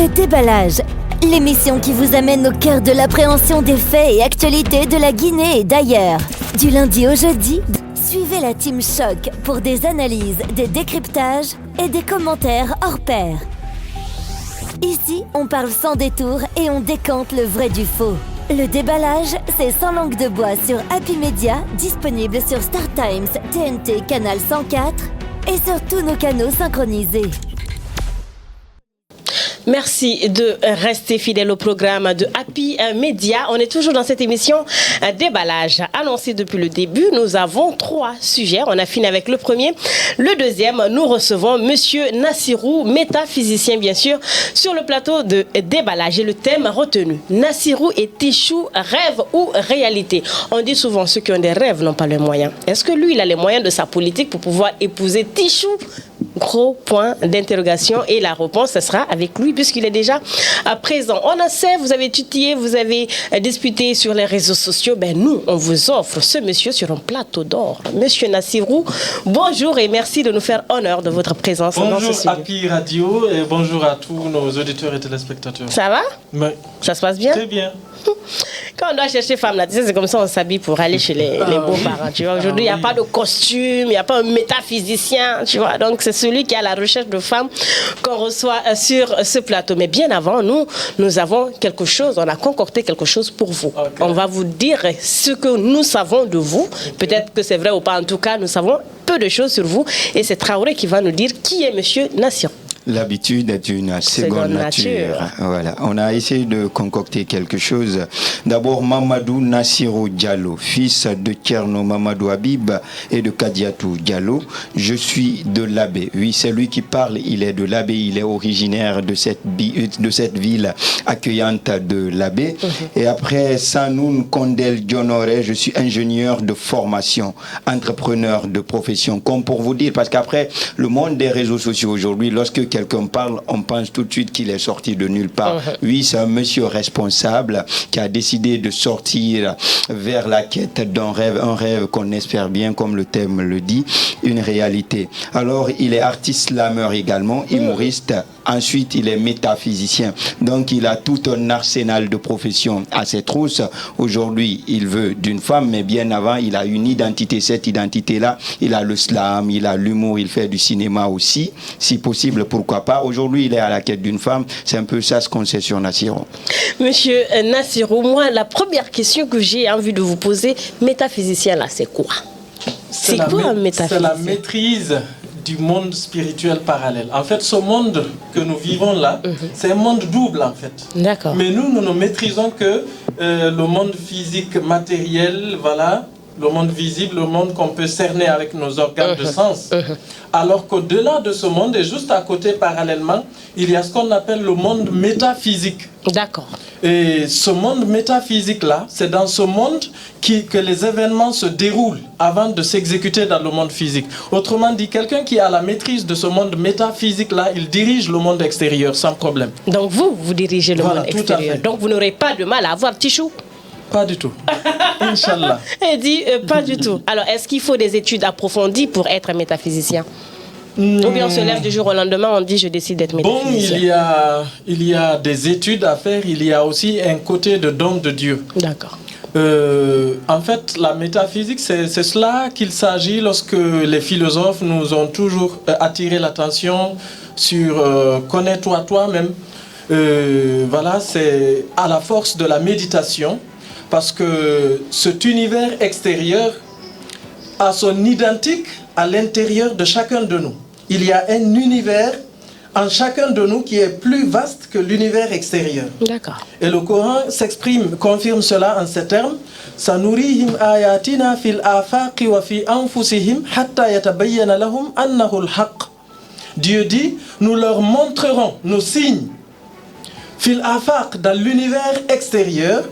Le déballage, l'émission qui vous amène au cœur de l'appréhension des faits et actualités de la Guinée et d'ailleurs. Du lundi au jeudi, suivez la Team Choc pour des analyses, des décryptages et des commentaires hors pair. Ici, on parle sans détour et on décante le vrai du faux. Le déballage, c'est sans langue de bois sur Happy Media, disponible sur Star Times, TNT, Canal 104 et sur tous nos canaux synchronisés. Merci de rester fidèle au programme de Happy Media. On est toujours dans cette émission déballage. Annoncé depuis le début, nous avons 3 sujets. On a fini avec le premier. Le deuxième, nous recevons Monsieur Nassirou, métaphysicien bien sûr, sur le plateau de déballage. Et le thème retenu, Nassirou et Tichou, rêve ou réalité? On dit souvent ceux qui ont des rêves n'ont pas les moyens. Est-ce que lui, il a les moyens de sa politique pour pouvoir épouser Tichou? Gros point d'interrogation et la réponse, ce sera avec lui puisqu'il est déjà présent. On a sait, vous avez titillé, vous avez disputé sur les réseaux sociaux. Ben nous, on vous offre ce monsieur sur un plateau d'or. Monsieur Nassirou, bonjour et merci de nous faire honneur de votre présence dans ce studio. Bonjour Happy Radio et bonjour à tous nos auditeurs et téléspectateurs. Ça va? Oui. Ça se passe bien? Très bien. Quand on doit chercher femme là, tu sais, c'est comme ça on s'habille pour aller chez les beaux-parents, tu vois. Aujourd'hui, il n'y a pas de costume, il n'y a pas un métaphysicien, tu vois. Donc, c'est celui qui est à la recherche de femmes qu'on reçoit sur ce plateau. Mais bien avant, nous avons quelque chose, on a concocté quelque chose pour vous. Okay. On va vous dire ce que nous savons de vous. Okay. Peut-être que c'est vrai ou pas. En tout cas, nous savons peu de choses sur vous. Et c'est Traoré qui va nous dire qui est Monsieur Nassirou. L'habitude est une seconde nature. Voilà. On a essayé de concocter quelque chose. D'abord, Mamadou Nassirou Diallo, fils de Tcherno Mamadou Habib et de Kadiatou Diallo. Je suis de l'Abbé. Oui, c'est lui qui parle. Il est de l'Abbé. Il est originaire de cette ville accueillante de l'Abbé. Et après, Sanoun Kondel Dionoré, je suis ingénieur de formation, entrepreneur de profession. Comme pour vous dire, parce qu'après, le monde des réseaux sociaux aujourd'hui, lorsque quelqu'un parle, on pense tout de suite qu'il est sorti de nulle part. Oui, c'est un monsieur responsable qui a décidé de sortir vers la quête d'un rêve, un rêve qu'on espère bien, comme le thème le dit, une réalité. Alors, il est artiste slameur également, humoriste. Ensuite, il est métaphysicien. Donc, il a tout un arsenal de professions à ses trousses. Aujourd'hui, il veut d'une femme, mais bien avant, il a une identité. Cette identité-là, il a le slam, il a l'humour, il fait du cinéma aussi, si possible, pourquoi pas. Aujourd'hui, il est à la quête d'une femme. C'est un peu ça ce qu'on sait sur Nassirou. Monsieur Nassirou, moi, la première question que j'ai envie de vous poser, métaphysicien, là, c'est quoi? C'est quoi un métaphysicien? C'est la maîtrise du monde spirituel parallèle. En fait, ce monde que nous vivons là, c'est un monde double en fait. D'accord. Mais nous ne maîtrisons que le monde physique matériel, voilà, le monde visible, le monde qu'on peut cerner avec nos organes de sens. Alors qu'au-delà de ce monde, et juste à côté parallèlement, il y a ce qu'on appelle le monde métaphysique. D'accord. Et ce monde métaphysique-là, c'est dans ce monde que les événements se déroulent avant de s'exécuter dans le monde physique. Autrement dit, quelqu'un qui a la maîtrise de ce monde métaphysique-là, il dirige le monde extérieur sans problème. Donc vous dirigez le monde extérieur. Donc vous n'aurez pas de mal à avoir Tichou? Pas du tout. Inch'Allah. Elle dit pas du tout. Alors, est-ce qu'il faut des études approfondies pour être métaphysicien? Ou bien on se lève du jour au lendemain, on dit je décide d'être métaphysicien? Bon, il y a des études à faire, il y a aussi un côté de don de Dieu. D'accord. En fait, la métaphysique, c'est cela qu'il s'agit lorsque les philosophes nous ont toujours attiré l'attention sur connais-toi toi-même. Voilà, c'est à la force de la méditation, parce que cet univers extérieur a son identique à l'intérieur de chacun de nous. Il y a un univers en chacun de nous qui est plus vaste que l'univers extérieur. D'accord. Et le Coran confirme cela en ces termes. Sanurihim ayatina fil afaqi wa fi anfusihim hatta yatabayyana lahum annahu al-haq. Dieu dit, nous leur montrerons nos signes fil afaq, dans l'univers extérieur,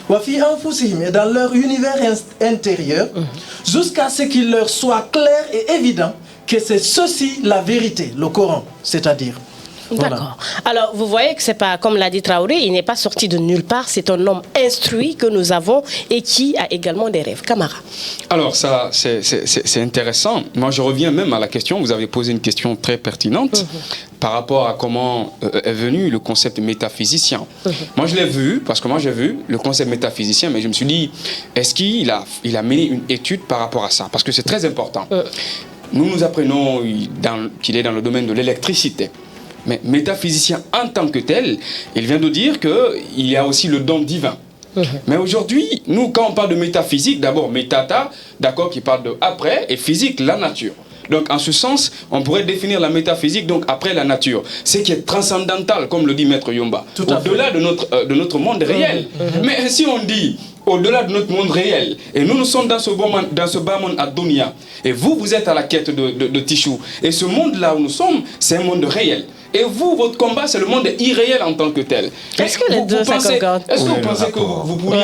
wa fi anfusihim, et dans leur univers intérieur, jusqu'à ce qu'il leur soit clair et évident que c'est ceci la vérité, le Coran, c'est-à-dire D'accord. Alors, vous voyez que c'est pas, comme l'a dit Traoré, il n'est pas sorti de nulle part. C'est un homme instruit que nous avons et qui a également des rêves. Camara. Alors, ça, c'est intéressant. Moi, je reviens même à la question. Vous avez posé une question très pertinente par rapport à comment est venu le concept métaphysicien. Moi, je l'ai vu, parce que moi, j'ai vu le concept métaphysicien, mais je me suis dit, est-ce qu'il a mené une étude par rapport à ça? Parce que c'est très important. Nous apprenons qu'il est dans le domaine de l'électricité. Mais métaphysicien en tant que tel, il vient de dire qu'il y a aussi le don divin. Mais aujourd'hui, nous, quand on parle de métaphysique, d'abord métata, d'accord, qui parle de après, et physique, la nature. Donc, en ce sens, on pourrait définir la métaphysique, donc après la nature. Ce qui est transcendantal, comme le dit Maître Yomba, au-delà de notre monde réel. Mais si on dit au-delà de notre monde réel, et nous sommes dans ce bas monde à Dunia, et vous êtes à la quête de Tichou, et ce monde-là où nous sommes, c'est un monde réel. Et vous, votre combat, c'est le monde irréel en tant que tel. Est-ce que les deux s'accordent? Est-ce que vous pensez que vous pourriez...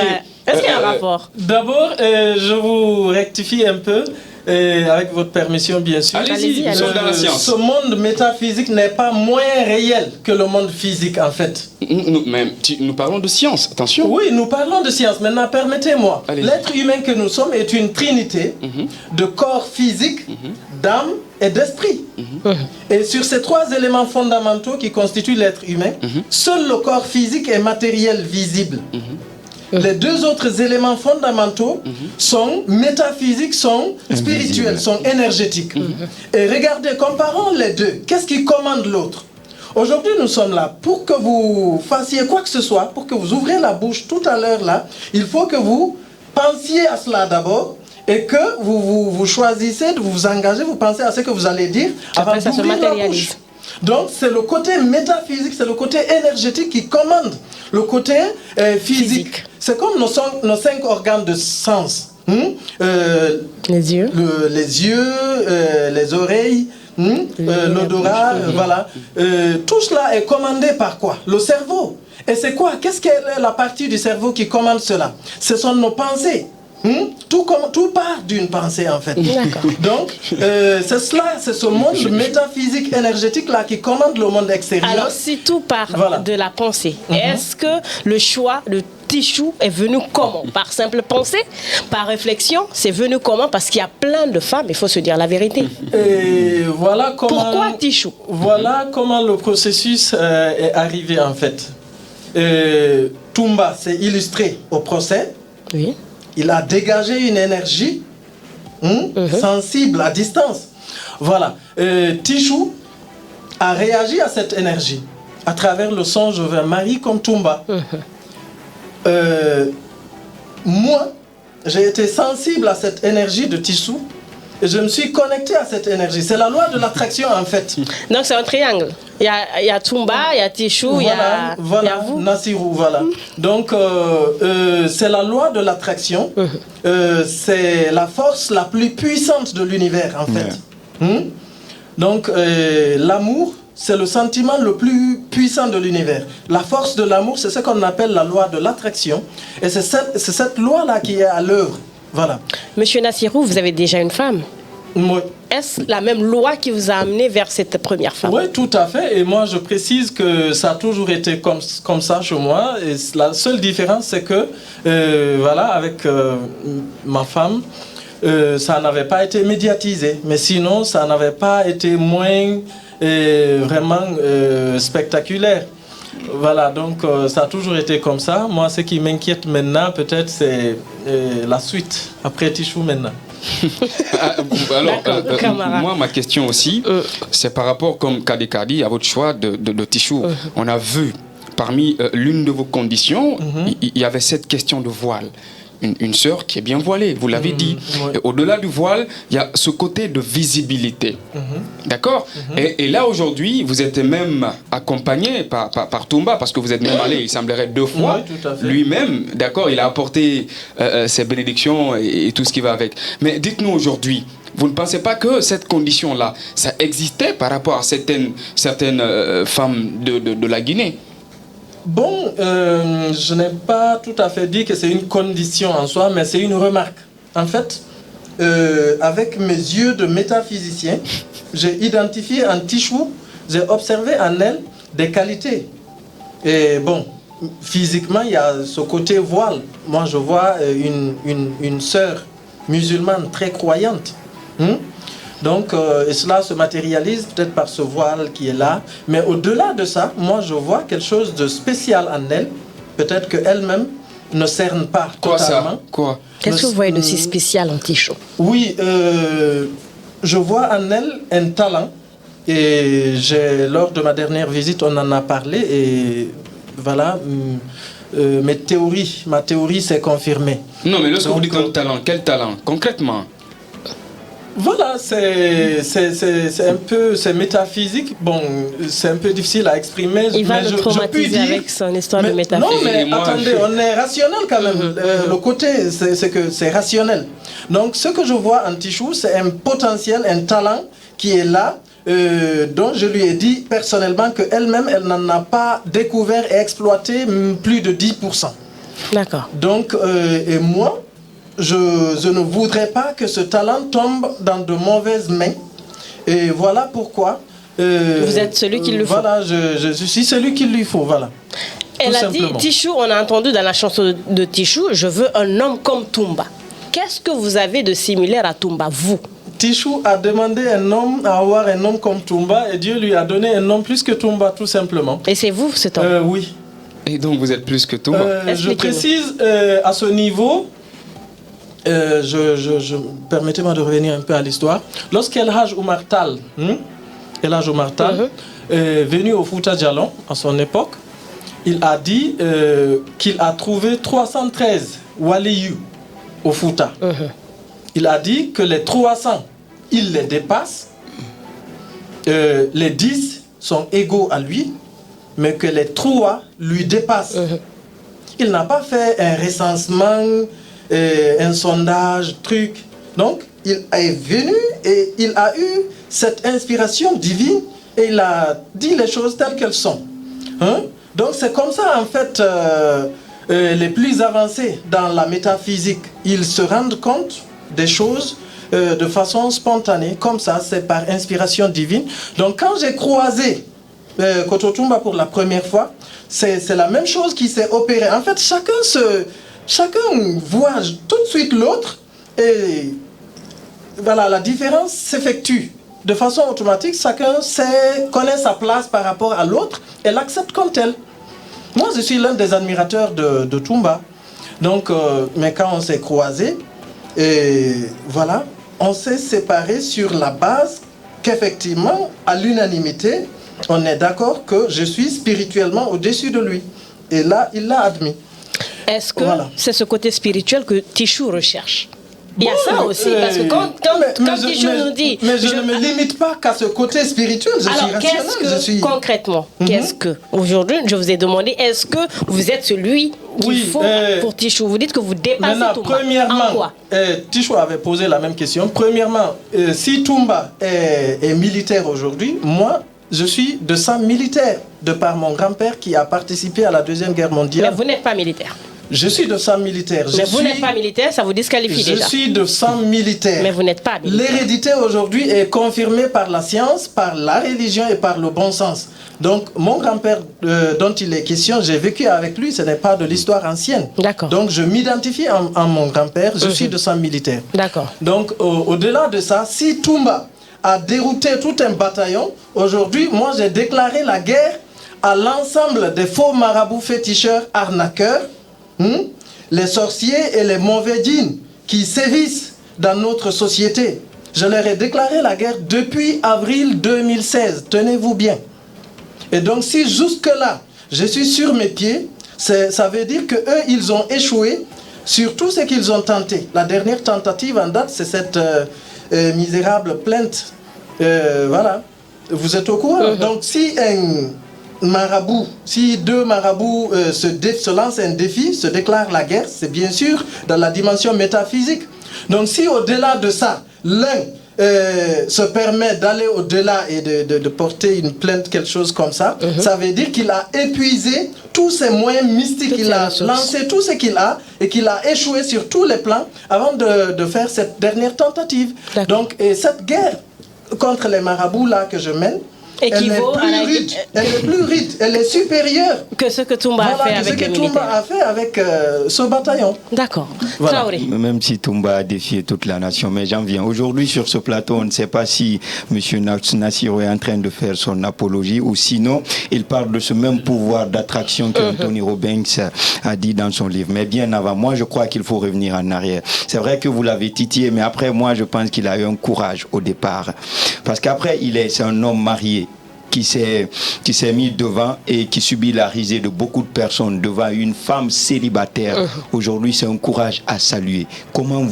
Est-ce qu'il y a un rapport? D'abord, je vous rectifie un peu. Avec votre permission, bien sûr. Allez-y, nous sommes dans la science. Ce monde métaphysique n'est pas moins réel que le monde physique, en fait. Nous parlons de science, attention. Oui, nous parlons de science. Maintenant, permettez-moi. L'être humain que nous sommes est une trinité de corps physique, d'âme et d'esprit. Et sur ces trois éléments fondamentaux qui constituent l'être humain, seul le corps physique est matériel visible. Les deux autres éléments fondamentaux sont métaphysiques, sont spirituels, sont énergétiques. Et regardez, comparons les deux. Qu'est-ce qui commande l'autre? Aujourd'hui, nous sommes là pour que vous fassiez quoi que ce soit, pour que vous ouvrez la bouche tout à l'heure là. Il faut que vous pensiez à cela d'abord et que vous choisissez de vous engager, vous pensez à ce que vous allez dire avant d'ouvrir la bouche. Donc c'est le côté métaphysique, c'est le côté énergétique qui commande le côté physique. C'est comme nos 5 organes de sens. Les yeux. Les yeux, les oreilles, l'odorat, voilà. Tout cela est commandé par quoi? Le cerveau. Et c'est quoi? Qu'est-ce que la partie du cerveau qui commande cela? Ce sont nos pensées. Tout part d'une pensée en fait. Donc c'est cela, c'est ce monde métaphysique énergétique là qui commande le monde extérieur. Alors si tout part de la pensée, est-ce que le choix de Tichou est venu comment? Par simple pensée? Par réflexion? C'est venu comment? Parce qu'il y a plein de femmes, il faut se dire la vérité. Et voilà comment, pourquoi Tichou? Voilà comment le processus est arrivé en fait. Toumba s'est illustré au procès. Oui. Il a dégagé une énergie sensible à distance. Voilà. Tichou a réagi à cette énergie à travers le son Je veux Marie comme Toumba. Moi, j'ai été sensible à cette énergie de Tichou et je me suis connecté à cette énergie. C'est la loi de l'attraction en fait. Donc c'est un triangle. Il y a Toumba, il y a Tichou, il y a vous. Nassirou, voilà. Donc c'est la loi de l'attraction. C'est la force la plus puissante de l'univers en fait. Donc l'amour, c'est le sentiment le plus puissant de l'univers. La force de l'amour, c'est ce qu'on appelle la loi de l'attraction. Et c'est cette loi-là qui est à l'œuvre. Voilà. Monsieur Nassirou, vous avez déjà une femme. Oui. Est-ce la même loi qui vous a amené vers cette première femme? Oui, tout à fait. Et moi, je précise que ça a toujours été comme ça chez moi. Et la seule différence, c'est que, voilà, avec ma femme, ça n'avait pas été médiatisé. Mais sinon, ça n'avait pas été moins vraiment spectaculaire. Voilà, donc ça a toujours été comme ça. Moi, ce qui m'inquiète maintenant, peut-être, c'est la suite, après Tichou maintenant. Alors, moi, ma question aussi, c'est par rapport, comme Kadekadi, à votre choix de Tichou. On a vu, parmi l'une de vos conditions, il y avait cette question de voile. Une sœur qui est bien voilée, vous l'avez dit. Et au-delà du voile, il y a ce côté de visibilité. D'accord. Et là, aujourd'hui, vous êtes même accompagné par Toumba, parce que vous êtes même allé, il semblerait 2 fois. Lui-même, d'accord, il a apporté ses bénédictions et tout ce qui va avec. Mais dites-nous aujourd'hui, vous ne pensez pas que cette condition-là, ça existait par rapport à certaines femmes de la Guinée? Bon, je n'ai pas tout à fait dit que c'est une condition en soi, mais c'est une remarque. En fait, avec mes yeux de métaphysicien, j'ai identifié en Tichou, j'ai observé en elle des qualités. Et bon, physiquement, il y a ce côté voile. Moi, je vois une sœur musulmane très croyante. Donc, et cela se matérialise peut-être par ce voile qui est là. Mais au-delà de ça, moi, je vois quelque chose de spécial en elle. Peut-être qu'elle-même ne cerne pas totalement. Quoi? Qu'est-ce que vous voyez de si spécial en Tichou? Oui, je vois en elle un talent. Et lors de ma dernière visite, on en a parlé. Et voilà, ma théorie s'est confirmée. Non, mais lorsque vous dites un talent, quel talent concrètement? Voilà, c'est métaphysique. Bon, c'est un peu difficile à exprimer. Il va nous traumatiser avec son histoire de métaphysique. Non, mais attendez, on est rationnel quand même. Le côté, c'est que c'est rationnel. Donc, ce que je vois en Tichou, c'est un potentiel, un talent qui est là, dont je lui ai dit personnellement qu'elle-même, elle n'en a pas découvert et exploité plus de 10%. D'accord. Donc, et moi, je ne voudrais pas que ce talent tombe dans de mauvaises mains. Et voilà pourquoi. Vous êtes celui qu'il lui faut. Voilà, je suis celui qu'il lui faut, voilà. Elle a dit, Tichou, on a entendu dans la chanson de Tichou, je veux un homme comme Toumba. Qu'est-ce que vous avez de similaire à Toumba, vous? Tichou a demandé à avoir un homme comme Toumba et Dieu lui a donné un homme plus que Toumba, tout simplement. Et c'est vous, cet homme? Oui. Et donc vous êtes plus que Toumba? Je précise à ce niveau... permettez-moi de revenir un peu à l'histoire. Lorsqu'El Hadj Oumar Tall, est venu au Fouta Djallon à son époque, il a dit qu'il a trouvé 313 waliyus au Fouta. Il a dit que les 300, il les dépasse, les 10 sont égaux à lui, mais que les 3 lui dépassent. Il n'a pas fait un recensement, un sondage, truc. Donc, il est venu et il a eu cette inspiration divine et il a dit les choses telles qu'elles sont. Donc, c'est comme ça, en fait, les plus avancés dans la métaphysique, ils se rendent compte des choses de façon spontanée, comme ça, c'est par inspiration divine. Donc, quand j'ai croisé Koto Toumba pour la première fois, c'est la même chose qui s'est opérée. En fait, chacun voit tout de suite l'autre et voilà, la différence s'effectue de façon automatique. Chacun connaît sa place par rapport à l'autre et l'accepte comme tel. Moi, je suis l'un des admirateurs de Toumba. Donc, mais quand on s'est croisés, et voilà, on s'est séparés sur la base qu'effectivement, à l'unanimité, on est d'accord que je suis spirituellement au-dessus de lui. Et là, il l'a admis. Est-ce que c'est ce côté spirituel que Tichou recherche? Il y a ça aussi, parce que quand Tichou nous dit... Mais je ne me limite pas qu'à ce côté spirituel, je suis rationnel. Concrètement, qu'est-ce que... Aujourd'hui, je vous ai demandé, est-ce que vous êtes celui qu'il faut pour Tichou? Vous dites que vous dépassez Toumba. Premièrement, en quoi? Tichou avait posé la même question. Premièrement, si Toumba est militaire aujourd'hui, moi, je suis de sang militaire, de par mon grand-père qui a participé à la Deuxième Guerre mondiale. Mais vous n'êtes pas militaire. Je suis de sang militaire. Mais vous n'êtes pas militaire, ça vous disqualifie déjà. Je suis de sang militaire. Mais vous n'êtes pas militaire. L'hérédité aujourd'hui est confirmée par la science, par la religion et par le bon sens. Donc, mon grand-père dont il est question, j'ai vécu avec lui, ce n'est pas de l'histoire ancienne. D'accord. Donc, je m'identifie en mon grand-père, je suis de sang militaire. D'accord. Donc, au-delà de ça, si Toumba a dérouté tout un bataillon, aujourd'hui, moi, j'ai déclaré la guerre à l'ensemble des faux marabouts féticheurs arnaqueurs, les sorciers et les mauvais djinns qui sévissent dans notre société. Je leur ai déclaré la guerre depuis avril 2016. Tenez-vous bien. Et donc, si jusque-là, je suis sur mes pieds, ça veut dire qu'eux, ils ont échoué sur tout ce qu'ils ont tenté. La dernière tentative en date, c'est cette misérable plainte. Voilà. Vous êtes au courant? Donc, si si deux marabouts se lancent un défi, se déclarent la guerre, c'est bien sûr dans la dimension métaphysique. Donc si au-delà de ça, l'un se permet d'aller au-delà et de porter une plainte, quelque chose comme ça, ça veut dire qu'il a épuisé tous ses moyens mystiques, il a lancé tout ce qu'il a et qu'il a échoué sur tous les plans avant de faire cette dernière tentative. Donc cette guerre contre les marabouts là que je mène, équivaut elle est plus rude, elle est supérieure que ce que Toumba a fait avec les militaires. Toumba a fait avec ce bataillon. D'accord. Voilà. Traoré. Même si Toumba a défié toute la nation, mais j'en viens. Aujourd'hui, sur ce plateau, on ne sait pas si M. Nassiro est en train de faire son apologie ou sinon, il parle de ce même pouvoir d'attraction que Anthony Robbins a dit dans son livre. Mais bien avant, moi, je crois qu'il faut revenir en arrière. C'est vrai que vous l'avez titillé, mais après, moi, je pense qu'il a eu un courage au départ. Parce qu'après, c'est un homme marié qui s'est mis devant et qui subit la risée de beaucoup de personnes devant une femme célibataire. Aujourd'hui, c'est un courage à saluer. Comment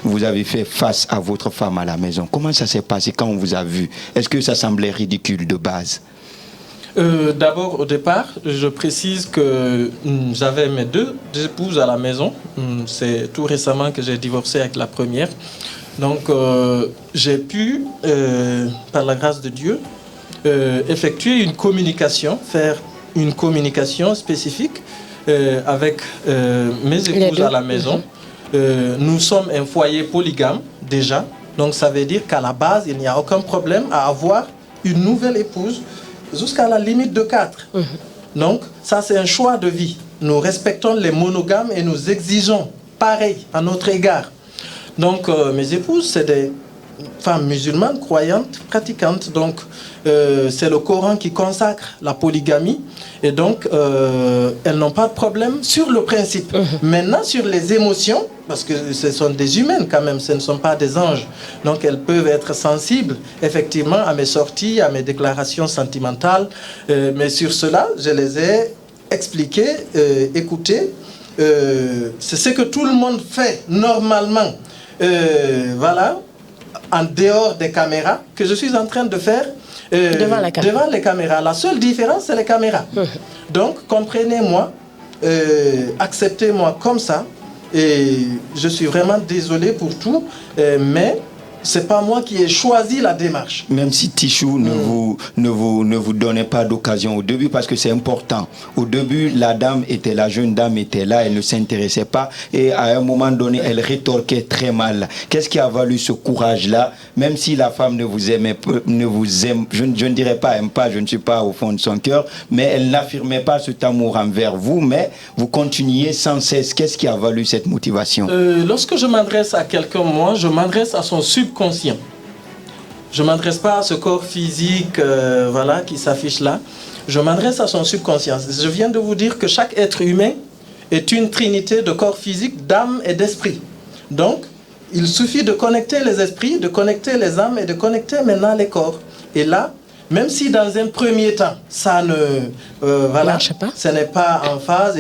vous avez fait face à votre femme à la maison? Comment ça s'est passé quand on vous a vu? Est-ce que ça semblait ridicule de base? D'abord, au départ, je précise que j'avais mes 2 épouses à la maison. C'est tout récemment que j'ai divorcé avec la première. Donc, j'ai pu, par la grâce de Dieu, effectuer une communication, faire une communication spécifique avec mes épouses à la maison. Nous sommes un foyer polygame déjà. Donc, ça veut dire qu'à la base, il n'y a aucun problème à avoir une nouvelle épouse jusqu'à la limite de 4. Donc, ça, c'est un choix de vie. Nous respectons les monogames et nous exigeons pareil à notre égard. Donc, mes épouses, c'est des femmes musulmanes, croyantes, pratiquantes. Donc, c'est le Coran qui consacre la polygamie. Et donc, elles n'ont pas de problème sur le principe. Maintenant, sur les émotions, parce que ce sont des humaines quand même, ce ne sont pas des anges. Donc, elles peuvent être sensibles, effectivement, à mes sorties, à mes déclarations sentimentales. Mais sur cela, je les ai expliquées, écoutées. C'est ce que tout le monde fait normalement. Voilà, en dehors des caméras, que je suis en train de faire devant les caméras. La seule différence, c'est les caméras. Donc, comprenez-moi, acceptez-moi comme ça. Et je suis vraiment désolé pour tout, mais c'est pas moi qui ai choisi la démarche. Même si Tichou ne vous donnait pas d'occasion au début, parce que c'est important. Au début, la jeune dame était là, elle ne s'intéressait pas, et à un moment donné, elle rétorquait très mal. Qu'est-ce qui a valu ce courage-là, même si la femme ne vous aime, je ne dirais pas aime pas, je ne suis pas au fond de son cœur, mais elle n'affirmait pas cet amour envers vous, mais vous continuiez sans cesse. Qu'est-ce qui a valu cette motivation? Lorsque je m'adresse à quelqu'un, moi, je m'adresse à son subconscient. Je ne m'adresse pas à ce corps physique voilà, qui s'affiche là. Je m'adresse à son subconscient. Je viens de vous dire que chaque être humain est une trinité de corps physique, d'âme et d'esprit. Donc, il suffit de connecter les esprits, de connecter les âmes et de connecter maintenant les corps. Et là, même si dans un premier temps, ça ne voilà, ce n'est pas en phase,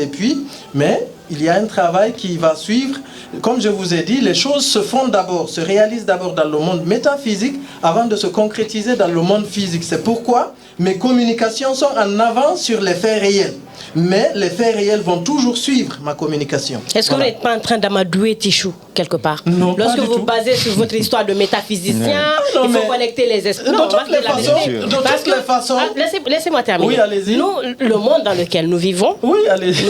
mais il y a un travail qui va suivre. Comme je vous ai dit, les choses se font d'abord, se réalisent d'abord dans le monde métaphysique avant de se concrétiser dans le monde physique. C'est pourquoi mes communications sont en avance sur les faits réels. Mais les faits réels vont toujours suivre ma communication. Est-ce que vous n'êtes pas en train d'amadouer Tichou quelque part? Non, lorsque pas du vous tout. basez sur votre histoire de métaphysicien, il faut connecter les esprits. De toutes les façons. Laissez-moi terminer. Oui, allez-y. Nous, le monde dans lequel nous vivons, oui, allez-y.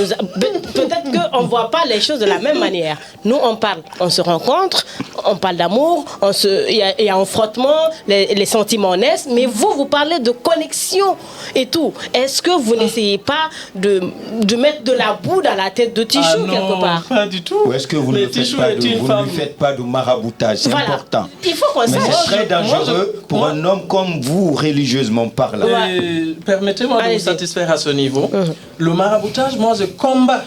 Peut-être qu'on ne voit pas les choses de la même manière. Nous, on parle, on se rencontre, on parle d'amour, il y a un frottement, les sentiments naissent, mais vous parlez de connexion et tout. Est-ce que vous n'essayez pas de mettre de la boue dans la tête de Tichou quelque part? Pas du tout. Ou est-ce que vous ne lui faites pas de maraboutage? C'est important. Il faut qu'on sache. Mais c'est très dangereux pour un homme comme vous, religieusement parlant. Permettez-moi de vous satisfaire à ce niveau. Le maraboutage, moi, je combats.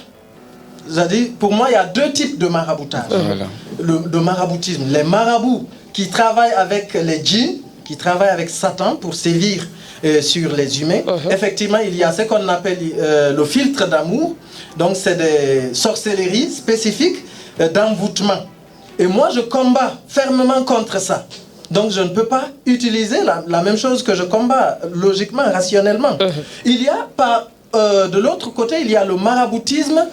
C'est-à-dire, pour moi, il y a 2 types de maraboutage. Le maraboutisme. Les marabouts qui travaillent avec les djinns, qui travaillent avec Satan pour sévir sur les humains. Effectivement, il y a ce qu'on appelle le filtre d'amour. Donc, c'est des sorcelleries spécifiques d'envoûtement. Et moi, je combats fermement contre ça. Donc, je ne peux pas utiliser la même chose que je combats logiquement, rationnellement. Il y a, de l'autre côté, il y a le maraboutisme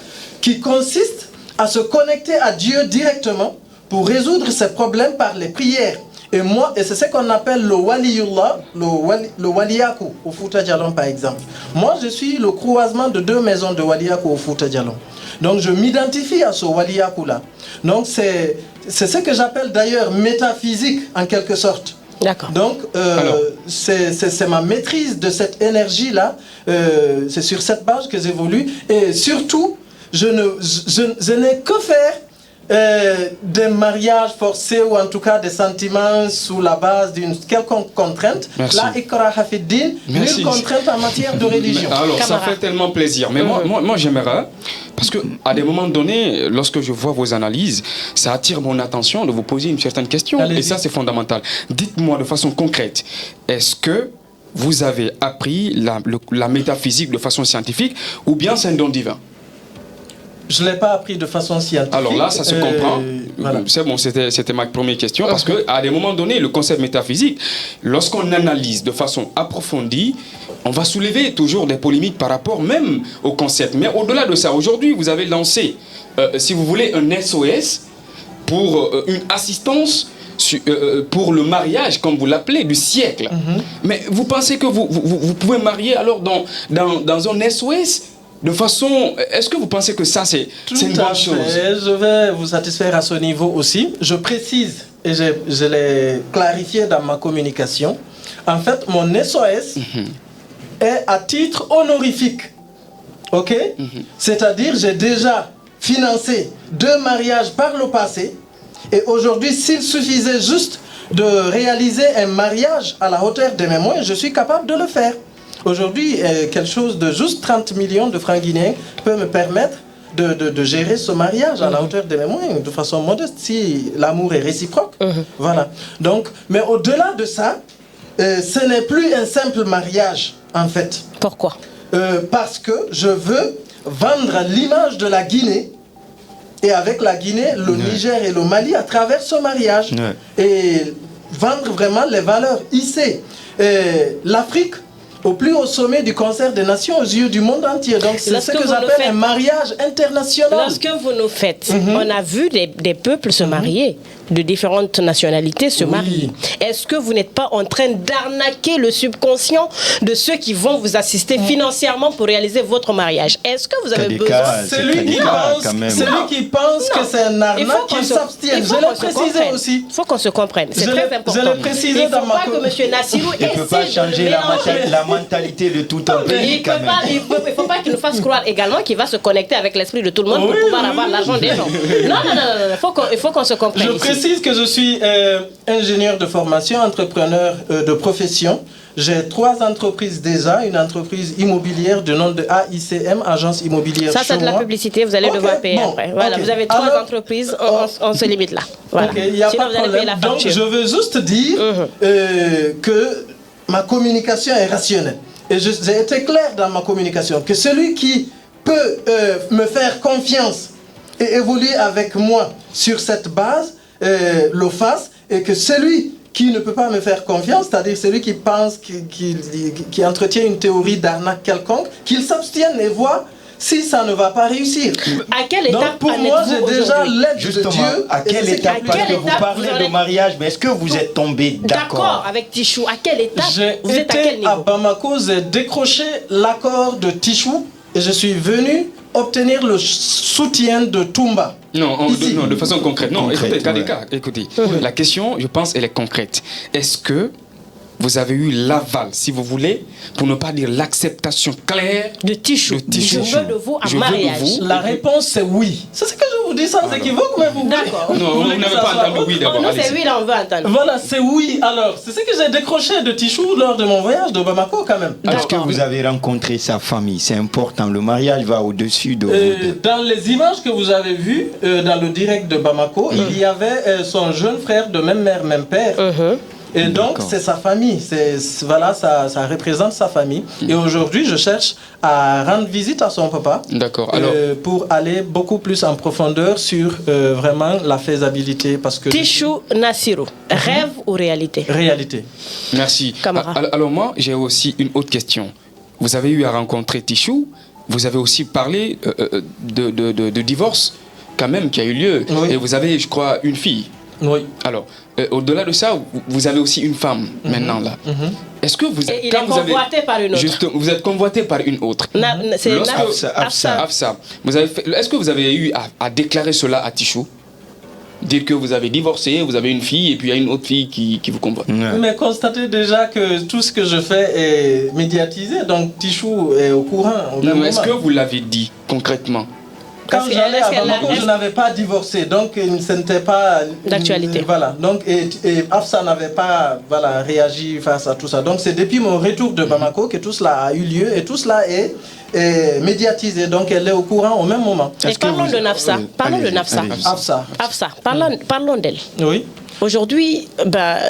qui consiste à se connecter à Dieu directement pour résoudre ses problèmes par les prières. Et c'est ce qu'on appelle le waliyullah, le waliyaku au Fouta Djallon par exemple. Moi, je suis le croisement de 2 maisons de waliyaku au Fouta Djallon. Donc, je m'identifie à ce waliyaku là. Donc, c'est ce que j'appelle d'ailleurs métaphysique en quelque sorte. D'accord. Donc, c'est ma maîtrise de cette énergie-là. C'est sur cette base que j'évolue. Et surtout, je n'ai que faire des mariages forcés ou en tout cas des sentiments sous la base d'une quelconque contrainte. Merci. La ikraha fi din, nulle contrainte en matière de religion. Alors, ça Camarade. fait tellement plaisir. Mais moi j'aimerais, parce qu'à des moments donnés, lorsque je vois vos analyses, ça attire mon attention de vous poser une certaine question. Allez-y. Et ça, c'est fondamental. Dites-moi de façon concrète, est-ce que vous avez appris la métaphysique de façon scientifique ou bien c'est un don divin? Je ne l'ai pas appris de façon scientifique. Alors là, ça se comprend. Voilà. C'est bon, c'était ma première question. Parce qu'à des moments donnés, le concept métaphysique, lorsqu'on analyse de façon approfondie, on va soulever toujours des polémiques par rapport même au concept. Mais au-delà de ça, aujourd'hui, vous avez lancé, si vous voulez, un SOS pour une assistance pour le mariage, comme vous l'appelez, du siècle. Mais vous pensez que vous pouvez marier alors dans un SOS de façon... Est-ce que vous pensez que ça, c'est une bonne chose? Je vais vous satisfaire à ce niveau aussi. Je précise, et je l'ai clarifié dans ma communication, en fait, mon SOS est à titre honorifique. OK? C'est-à-dire, j'ai déjà financé 2 mariages par le passé, et aujourd'hui, s'il suffisait juste de réaliser un mariage à la hauteur de mes moyens, je suis capable de le faire. Aujourd'hui, quelque chose de juste 30 millions de francs guinéens peut me permettre de gérer ce mariage à la hauteur de mes moyens, de façon modeste, si l'amour est réciproque. Voilà. Donc, mais au-delà de ça, ce n'est plus un simple mariage, en fait. Pourquoi? Parce que je veux vendre l'image de la Guinée, et avec la Guinée, le Niger et le Mali à travers ce mariage. Et vendre vraiment les valeurs, hisser l'Afrique au plus haut sommet du concert des nations aux yeux du monde entier. Donc c'est ce que j'appelle un mariage international. Lorsque vous nous faites, on a vu des peuples se marier, de différentes nationalités se marier. Est-ce que vous n'êtes pas en train d'arnaquer le subconscient de ceux qui vont vous assister financièrement pour réaliser votre mariage? Est-ce que vous avez besoin... Celui qui pense que c'est un arnaque, qu'il s'abstienne. Je l'ai précisé aussi. Il faut qu'on se comprenne. C'est très important. Je l'ai précisé dans ma... Il ne faut pas que M. Nassirou Il ne peut pas changer la mentalité de tout un pays quand même. Il ne faut pas qu'il nous fasse croire également qu'il va se connecter avec l'esprit de tout le monde pour pouvoir avoir l'argent des gens. Non. Il faut qu'on se comprenne. Je précise que je suis ingénieur de formation, entrepreneur de profession. J'ai 3 entreprises déjà, une entreprise immobilière du nom de AICM, Agence Immobilière. Ça, c'est de la publicité, vous allez devoir payer après. Voilà, vous avez 3 entreprises, on se limite là. Voilà. Il n'y a pas de problème. Donc, je veux juste dire que ma communication est rationnelle. Et j'ai été clair dans ma communication, que celui qui peut me faire confiance et évoluer avec moi sur cette base, le fasse, et que celui qui ne peut pas me faire confiance, c'est-à-dire celui qui pense, qui entretient une théorie d'arnaque quelconque, qu'il s'abstienne et voit si ça ne va pas réussir. À quelle étape? Donc pour moi, j'ai déjà l'aide de Dieu. À quelle étape? Parce que vous parlez de mariage, mais est-ce que vous êtes tombé d'accord avec Tichou? À quelle étape? Vous êtes à quel niveau? À Bamako, j'ai décroché l'accord de Tichou et je suis venu obtenir le soutien de Toumba. Non, de façon concrète. Non, écoutez, la question, je pense, elle est concrète. Est-ce que vous avez eu l'aval, si vous voulez, pour ne pas dire l'acceptation claire de Tichou? Je veux de vous en mariage. La réponse, c'est oui. C'est ce que je vous dis sans équivoque, mais vous... D'accord. Non, vous n'avez pas entendu oui d'abord. Non, c'est oui, là, on veut entendre. Voilà, c'est oui. Alors, c'est ce que j'ai décroché de Tichou lors de mon voyage de Bamako, quand même. Est-ce que vous avez rencontré sa famille? C'est important. Le mariage va au-dessus de vous. Dans les images que vous avez vues, dans le direct de Bamako, il y avait son jeune frère de même mère, même père. Et donc, c'est sa famille. Voilà, ça représente sa famille. Et aujourd'hui, je cherche à rendre visite à son papa. D'accord. Alors, pour aller beaucoup plus en profondeur sur vraiment la faisabilité. Parce que Tichou Nassirou, rêve ou réalité? Réalité. Merci. Alors moi, j'ai aussi une autre question. Vous avez eu à rencontrer Tichou. Vous avez aussi parlé de divorce, quand même, qui a eu lieu. Et vous avez, je crois, une fille. Oui. Alors, au-delà de ça, vous avez aussi une femme maintenant là. Est-ce que vous êtes convoité par une autre? Juste, vous êtes convoité par une autre. C'est Afsa. Est-ce que vous avez eu à déclarer cela à Tichou? Dire que vous avez divorcé, vous avez une fille et puis il y a une autre fille qui vous comprend. Mais constatez déjà que tout ce que je fais est médiatisé, donc Tichou est au courant. Est-ce que vous l'avez dit concrètement? Quand j'allais à Bamako, je n'avais pas divorcé, donc ce n'était pas d'actualité. Voilà, donc et Afsa n'avait pas réagi face à tout ça. Donc c'est depuis mon retour de Bamako que tout cela a eu lieu et tout cela est médiatisé. Donc elle est au courant au même moment. Et parlons de Nafsa. Parlons de Nafsa. Afsa. Parlons d'elle. Oui. Aujourd'hui,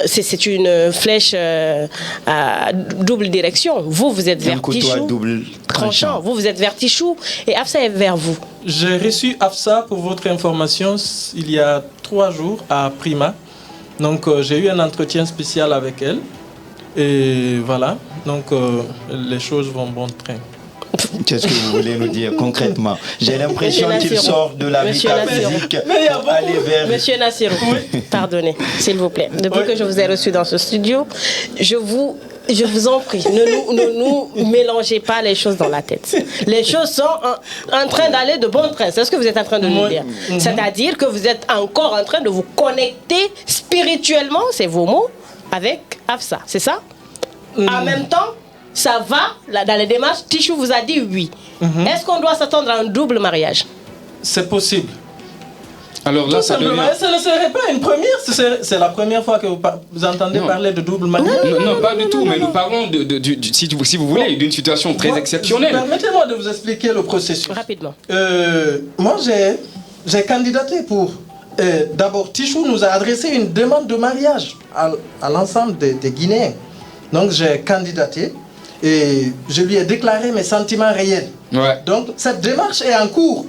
c'est une flèche à double direction. Vous êtes vers Tichou. Double tranchant. Vous êtes vers Tichou et Afsa est vers vous. J'ai reçu Afsa, pour votre information, il y a 3 jours à Prima. Donc j'ai eu un entretien spécial avec elle. Et voilà, donc les choses vont bon train. Qu'est-ce que vous voulez nous dire concrètement? J'ai l'impression qu'il sort de la métaphysique pour aller vers... Monsieur Nassirou, pardonnez, s'il vous plaît. Depuis que je vous ai reçu dans ce studio, je vous en prie, ne nous mélangez pas les choses dans la tête. Les choses sont en train d'aller de bon train. C'est ce que vous êtes en train de nous dire. C'est-à-dire que vous êtes encore en train de vous connecter spirituellement, c'est vos mots, avec Afsa, c'est ça? En même temps, ça va, dans les démarches, Tichou vous a dit oui. Est-ce qu'on doit s'attendre à un double mariage? C'est possible. Alors là, ça devient... Ce ne serait pas une première, c'est la première fois que vous entendez parler de double mariage? Non, pas du tout, mais nous parlons, si vous voulez, d'une situation très exceptionnelle. Permettez-moi de vous expliquer le processus. Rapidement. Moi, j'ai candidaté pour... D'abord, Tichou nous a adressé une demande de mariage à l'ensemble des Guinéens. Donc, j'ai candidaté et je lui ai déclaré mes sentiments réels. Ouais. Donc, cette démarche est en cours.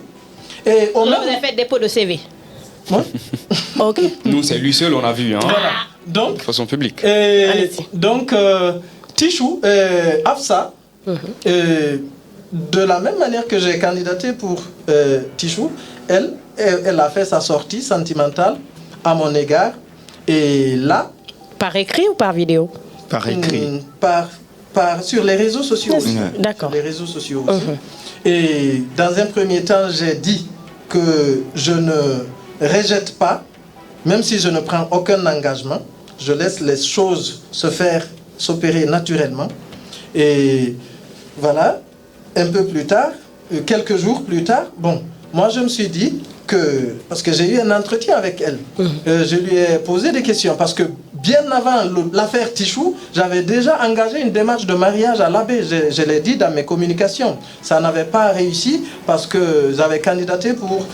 Et vous avez fait dépôt de CV? Oui. Ok. Nous, c'est lui seul, on a vu. Hein. Voilà. Donc, de façon publique. Donc, Tichou, Afsa, de la même manière que j'ai candidaté pour Tichou, elle a fait sa sortie sentimentale à mon égard. Et là... Par écrit ou par vidéo? Par écrit. Sur les réseaux sociaux aussi. D'accord. Sur les réseaux sociaux aussi. Et dans un premier temps, j'ai dit que je ne rejette pas, même si je ne prends aucun engagement. Je laisse les choses s'opérer naturellement. Et voilà, un peu plus tard, quelques jours plus tard, moi je me suis dit que, parce que j'ai eu un entretien avec elle, je lui ai posé des questions, parce que bien avant l'affaire Tichou, j'avais déjà engagé une démarche de mariage à l'abbé. Je l'ai dit dans mes communications. Ça n'avait pas réussi parce que j'avais candidaté pour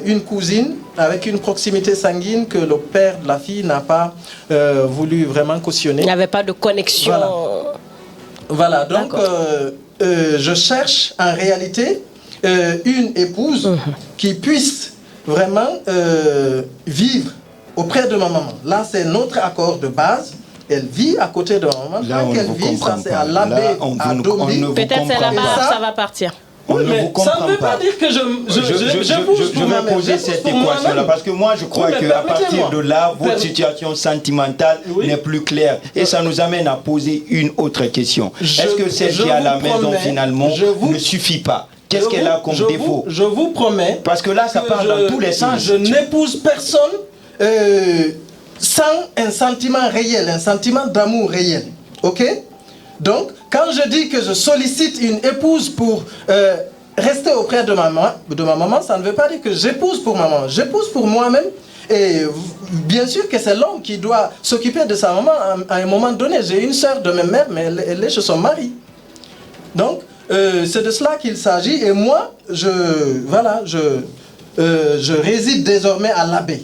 une cousine avec une proximité sanguine que le père de la fille n'a pas voulu vraiment cautionner. Il n'y avait pas de connexion. Voilà, donc je cherche en réalité une épouse qui puisse vraiment vivre auprès de ma maman. Là, c'est notre accord de base. Elle vit à côté de ma maman. Là, tant qu'elle vit, ça c'est à l'abbé, à Dombi. Peut-être c'est là-bas, ça va partir. Ça ne veut pas dire que je vais poser cette équation-là, parce que moi je crois qu'à partir de là, votre situation sentimentale n'est plus claire. Et ça nous amène à poser une autre question. Est-ce que celle qui est à la maison finalement ne suffit pas? Qu'est-ce qu'elle a comme défaut? Je vous promets. Parce que là, ça part dans tous les sens. Je n'épouse personne sans un sentiment réel, un sentiment d'amour réel. Ok? Donc, quand je dis que je sollicite une épouse pour rester auprès de ma maman, ça ne veut pas dire que j'épouse pour maman. J'épouse pour moi-même. Et bien sûr que c'est l'homme qui doit s'occuper de sa maman à un moment donné. J'ai une sœur de même mère, mais elle est chez son mari. Donc, c'est de cela qu'il s'agit. Et moi, je réside désormais à l'abbé.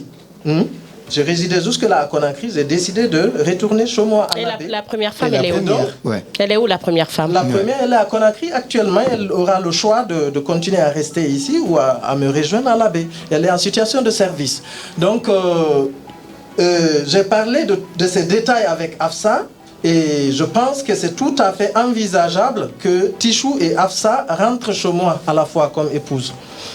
Je résidais jusque-là à Conakry. J'ai décidé de retourner chez moi à l'abbé. Et la première femme, elle est où? Ouais. Elle est où, la première femme? La première, elle est à Conakry. Actuellement, elle aura le choix de continuer à rester ici ou à me rejoindre à l'abbé. Elle est en situation de service. Donc, j'ai parlé de ces détails avec Afsa. Et je pense que c'est tout à fait envisageable que Tichou et Afsa rentrent chez moi à la fois comme épouse.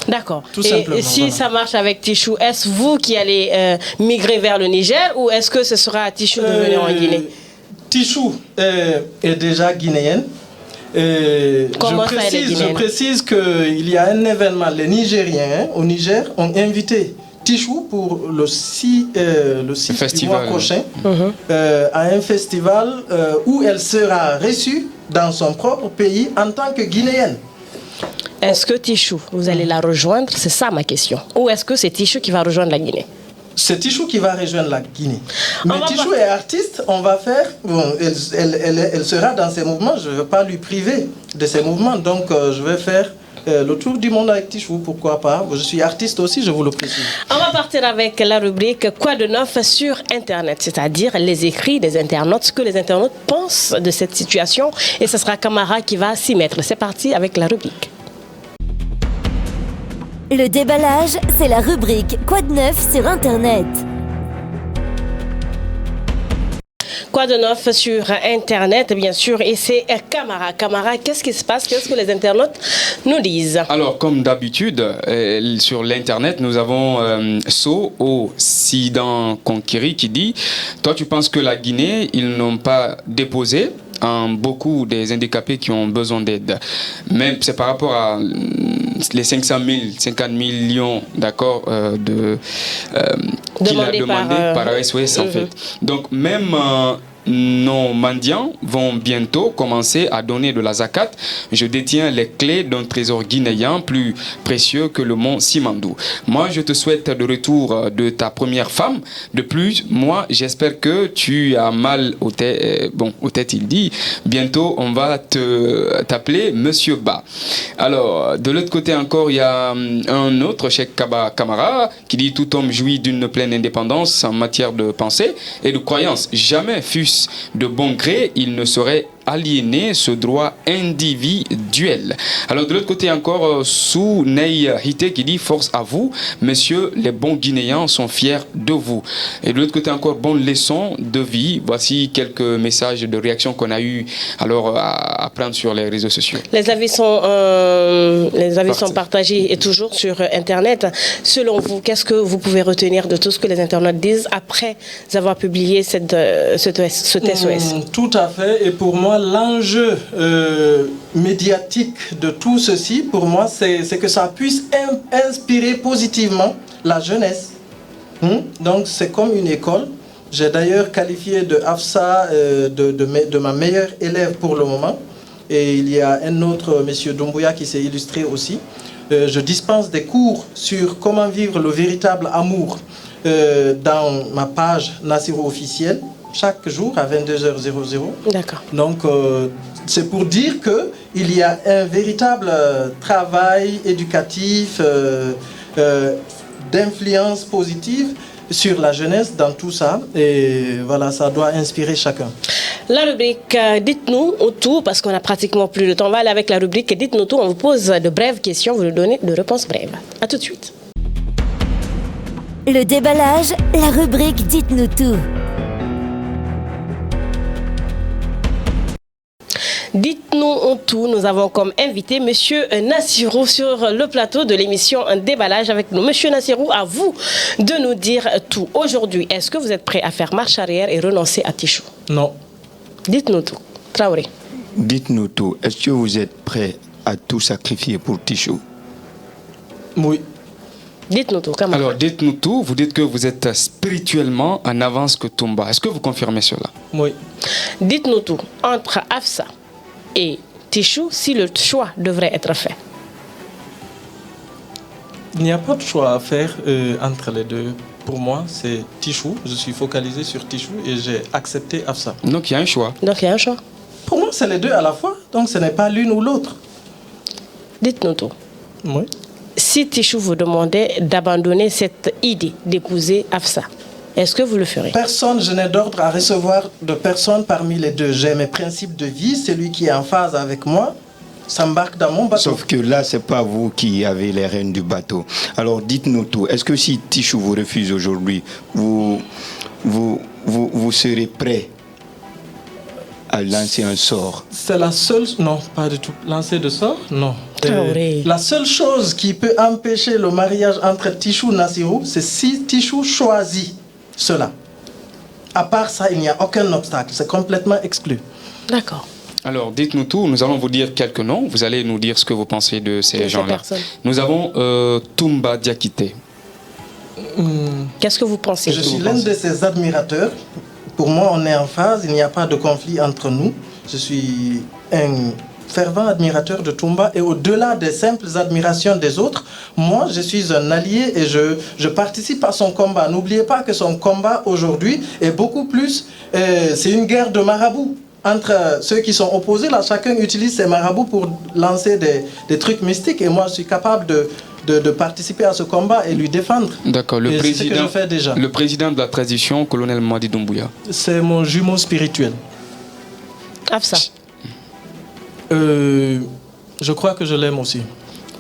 D'accord. Tout simplement. Et si ça marche avec Tichou, est-ce vous qui allez migrer vers le Niger ou est-ce que ce sera à Tichou de venir en Guinée? Tichou est déjà guinéenne. Je précise qu'il y a un événement. Les Nigériens au Niger ont invité Tichou pour le 6 du mois prochain à un festival où elle sera reçue dans son propre pays en tant que Guinéenne. Est-ce que Tichou, vous allez la rejoindre? C'est ça ma question. Ou est-ce que c'est Tichou qui va rejoindre la Guinée? C'est Tichou qui va rejoindre la Guinée. Mais Tichou est artiste, on va faire... Bon, elle sera dans ses mouvements, je ne veux pas lui priver de ses mouvements, donc je vais faire le tour du monde avec Tichou, pourquoi pas. Je suis artiste aussi, je vous le précise. On va partir avec la rubrique « Quoi de neuf sur Internet ?» c'est-à-dire les écrits des internautes, ce que les internautes pensent de cette situation. Et ce sera Camara qui va s'y mettre. C'est parti avec la rubrique. Le déballage, c'est la rubrique Quoi de neuf sur Internet. Quoi de neuf sur Internet, bien sûr, et c'est Camara. Camara, qu'est-ce qui se passe? Qu'est-ce que les internautes nous disent? Alors, comme d'habitude, sur l'Internet, nous avons So au Sidan Konkiri qui dit « Toi, tu penses que la Guinée, ils n'ont pas déposé beaucoup des handicapés qui ont besoin d'aide. Même c'est par rapport à les 50 millions d'accord qu'il a demandé par SOS en fait. Donc même nos mendiants vont bientôt commencer à donner de la zakat. Je détiens les clés d'un trésor guinéen plus précieux que le mont Simandou. Moi, je te souhaite le retour de ta première femme. De plus, moi, j'espère que tu as mal aux têtes. Bon, aux têtes, il dit. Bientôt, on va t'appeler Monsieur Ba. Alors, de l'autre côté encore, il y a un autre, Cheikh Kaba Kamara, qui dit « Tout homme jouit d'une pleine indépendance en matière de pensée et de croyance. Jamais fût de bon gré, il ne saurait aliéner ce droit individuel. » Alors de l'autre côté encore, Sou Ney Hité qui dit « Force à vous, messieurs, les bons Guinéens sont fiers de vous. » Et de l'autre côté encore, bonne leçon de vie. Voici quelques messages de réaction qu'on a eu alors à prendre sur les réseaux sociaux. Les avis sont partagés et toujours sur Internet. Selon vous, qu'est-ce que vous pouvez retenir de tout ce que les internautes disent après avoir publié ce SOS? Tout à fait. Et pour moi, l'enjeu médiatique de tout ceci, pour moi, c'est que ça puisse inspirer positivement la jeunesse. Donc, c'est comme une école. J'ai d'ailleurs qualifié de Afsa de ma meilleure élève pour le moment. Et il y a un autre, monsieur Doumbouya, qui s'est illustré aussi. Je dispense des cours sur comment vivre le véritable amour dans ma page Nassiro officielle, chaque jour à 22h00. D'accord. Donc, c'est pour dire qu'il y a un véritable travail éducatif, d'influence positive sur la jeunesse dans tout ça. Et voilà, ça doit inspirer chacun. La rubrique Dites-nous tout, parce qu'on a pratiquement plus de temps. On va aller avec la rubrique Dites-nous tout. On vous pose de brèves questions, vous nous donnez de réponses brèves. A tout de suite. Le déballage, la rubrique Dites-nous tout. Dites-nous tout, nous avons comme invité Monsieur Nassirou sur le plateau de l'émission Un déballage avec nous. Monsieur Nassirou, à vous de nous dire tout. Aujourd'hui, est-ce que vous êtes prêt à faire marche arrière et renoncer à Tichou? Non. Dites-nous tout. Traoré. Dites-nous tout. Est-ce que vous êtes prêt à tout sacrifier pour Tichou? Oui. Dites-nous tout. Comment? Alors, dites-nous tout. Vous dites que vous êtes spirituellement en avance que Toumba. Est-ce que vous confirmez cela? Oui. Dites-nous tout. Entre Afsa et Tichou, si le choix devrait être fait. Il n'y a pas de choix à faire entre les deux. Pour moi, c'est Tichou. Je suis focalisé sur Tichou et j'ai accepté Afsa. Donc, il y a un choix. Donc, il y a un choix. Pour moi, c'est les deux à la fois. Donc, ce n'est pas l'une ou l'autre. Dites-nous tout. Oui. Si Tichou vous demandait d'abandonner cette idée d'épouser Afsa, est-ce que vous le ferez? Personne, je n'ai d'ordre à recevoir de personne parmi les deux. J'ai mes principes de vie. Celui qui est en phase avec moi s'embarque dans mon bateau. Sauf que là, ce n'est pas vous qui avez les rênes du bateau. Alors, dites-nous tout. Est-ce que si Tichou vous refuse aujourd'hui, vous serez prêt à lancer un sort? C'est la seule... Non, pas du tout. Lancer de sort? Non. Traoré. La seule chose qui peut empêcher le mariage entre Tichou et Nassirou, c'est si Tichou choisit cela. À part ça, il n'y a aucun obstacle. C'est complètement exclu. D'accord. Alors, dites-nous tout. Nous allons vous dire quelques noms. Vous allez nous dire ce que vous pensez de ces gens-là. Nous avons Toumba Diakité. Qu'est-ce que vous pensez? Je suis l'un de ses admirateurs. Pour moi, on est en phase, il n'y a pas de conflit entre nous. Je suis un fervent admirateur de Toumba et au-delà des simples admirations des autres, moi je suis un allié et je participe à son combat. N'oubliez pas que son combat aujourd'hui est beaucoup plus, c'est une guerre de marabouts entre ceux qui sont opposés. Là, chacun utilise ses marabouts pour lancer des trucs mystiques et moi je suis capable de participer à ce combat et lui défendre. D'accord, c'est ce que je fais déjà. Le président de la transition, colonel Mamadi Doumbouya. C'est mon jumeau spirituel. Afsa. Je crois que je l'aime aussi.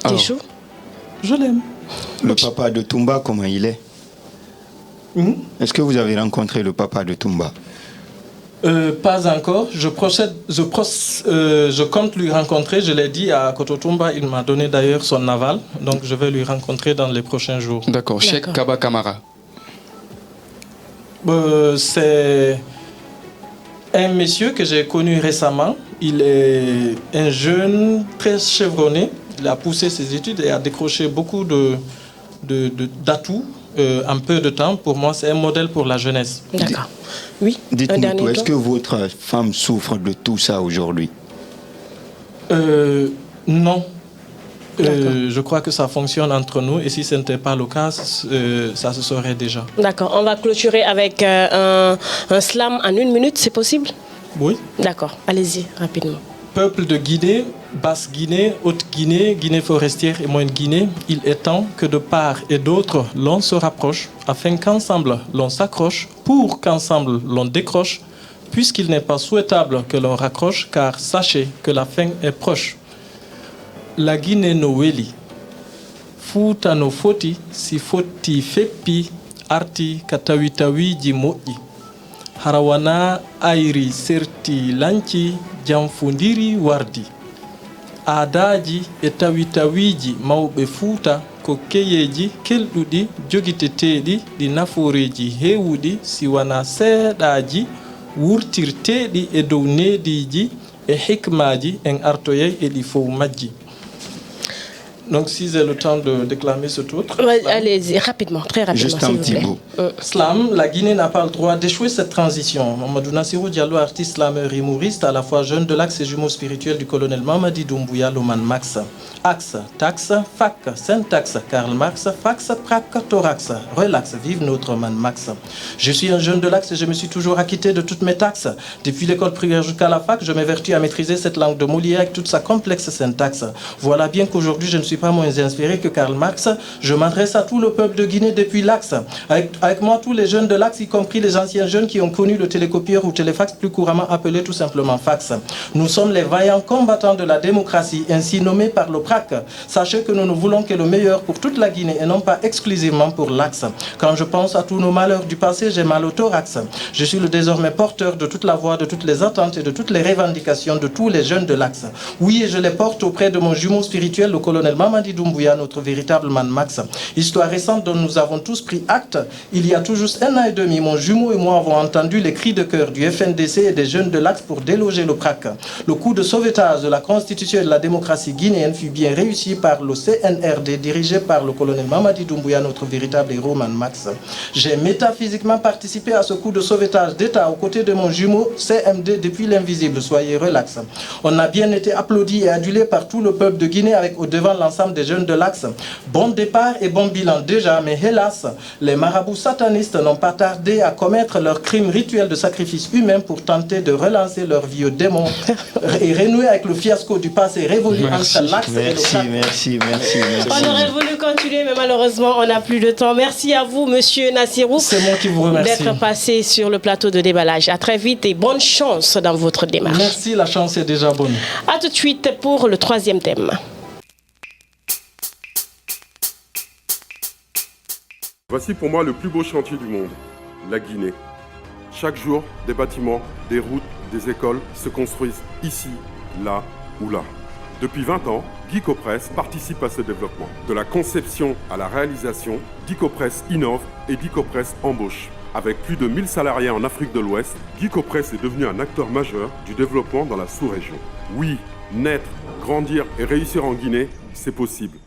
Tichou? Je l'aime. Le papa de Toumba, comment il est? Est-ce que vous avez rencontré le papa de Toumba? Pas encore. Je compte lui rencontrer. Je l'ai dit à Koto Toumba. Il m'a donné d'ailleurs son aval. Donc je vais lui rencontrer dans les prochains jours. D'accord. Cheikh Kaba Kamara. C'est un monsieur que j'ai connu récemment. Il est un jeune très chevronné. Il a poussé ses études et a décroché beaucoup d'atouts en peu de temps. Pour moi, c'est un modèle pour la jeunesse. D'accord. Oui. Dites-nous tout, est-ce que votre femme souffre de tout ça aujourd'hui? Non. Je crois que ça fonctionne entre nous et si ce n'était pas le cas, ça se saurait déjà. D'accord. On va clôturer avec un slam en 1 minute, c'est possible? Oui. D'accord. Allez-y, rapidement. Peuple de Guinée, Basse-Guinée, Haute-Guinée, Guinée forestière et Moyenne-Guinée, il est temps que de part et d'autre, l'on se rapproche, afin qu'ensemble l'on s'accroche, pour qu'ensemble l'on décroche, puisqu'il n'est pas souhaitable que l'on raccroche, car sachez que la fin est proche. La Guinée no weli, Fouta no foti, si foti feppi, arti katawitawi ji moƴƴi. Harawana ayri serti lanci jamfondiri wardi. Aadaji e tawitawiji mawɓe Fuuta ko keyeji kelɗuɗi jogiteteɗi ɗi nafooreji heewuɗi siwana seeɗaji wurtirteɗi e dow neediji e hikmaji en artoyay e ɗi fof majji. Donc, si j'ai le temps de déclamer ce titre. Allez-y, rapidement, très rapidement. Juste un petit bout. Slam, la Guinée n'a pas le droit d'échouer cette transition. Mamadou Nassirou Diallo, artiste slameur et humoriste, à la fois jeune de l'axe et jumeau spirituel du colonel Mamadi Doumbouya, Loman Max. Axe, taxe, fac, syntaxe, Karl Marx, fax, prac, thorax. Relax, vive notre man Max. Je suis un jeune de l'axe et je me suis toujours acquitté de toutes mes taxes. Depuis l'école primaire jusqu'à la fac, je m'évertue à maîtriser cette langue de Molière avec toute sa complexe syntaxe. Voilà bien qu'aujourd'hui, je ne suis pas moins inspiré que Karl Marx. Je m'adresse à tout le peuple de Guinée depuis l'axe. Avec moi, tous les jeunes de l'axe, y compris les anciens jeunes qui ont connu le télécopieur ou téléfax, plus couramment appelé tout simplement fax. Nous sommes les vaillants combattants de la démocratie, ainsi nommés par le PRAC. Sachez que nous ne voulons que le meilleur pour toute la Guinée et non pas exclusivement pour l'axe. Quand je pense à tous nos malheurs du passé, j'ai mal au thorax. Je suis le désormais porteur de toute la voix, de toutes les attentes et de toutes les revendications de tous les jeunes de l'axe. Oui, et je les porte auprès de mon jumeau spirituel, le colonel Mamadi Doumbouya, notre véritable man Max. Histoire récente dont nous avons tous pris acte. Il y a tout juste 1 an et demi, mon jumeau et moi avons entendu les cris de cœur du FNDC et des jeunes de l'Axe pour déloger le PRAC. Le coup de sauvetage de la Constitution et de la démocratie guinéenne fut bien réussi par le CNRD, dirigé par le colonel Mamadi Doumbouya, notre véritable héros man Max. J'ai métaphysiquement participé à ce coup de sauvetage d'État aux côtés de mon jumeau CMD depuis l'invisible. Soyez relax. On a bien été applaudi et adulé par tout le peuple de Guinée avec au devant l'ensemble des jeunes de l'Axe. Bon départ et bon bilan déjà, mais hélas, les marabouts satanistes n'ont pas tardé à commettre leur crime rituel de sacrifice humain pour tenter de relancer leur vieux démon et renouer avec le fiasco du passé révolu entre l'Axe et le PRAC. Merci. On aurait voulu continuer, mais malheureusement, on n'a plus de temps. Merci à vous, monsieur Nassirou. C'est moi qui vous remercie. D'être passé sur le plateau de déballage. À très vite et bonne chance dans votre démarche. Merci, la chance est déjà bonne. À tout de suite pour le 3e thème. Voici pour moi le plus beau chantier du monde, la Guinée. Chaque jour, des bâtiments, des routes, des écoles se construisent ici, là ou là. Depuis 20 ans, Dicopress participe à ce développement. De la conception à la réalisation, Dicopress innove et Dicopress embauche. Avec plus de 1000 salariés en Afrique de l'Ouest, Dicopress est devenu un acteur majeur du développement dans la sous-région. Oui, naître, grandir et réussir en Guinée, c'est possible.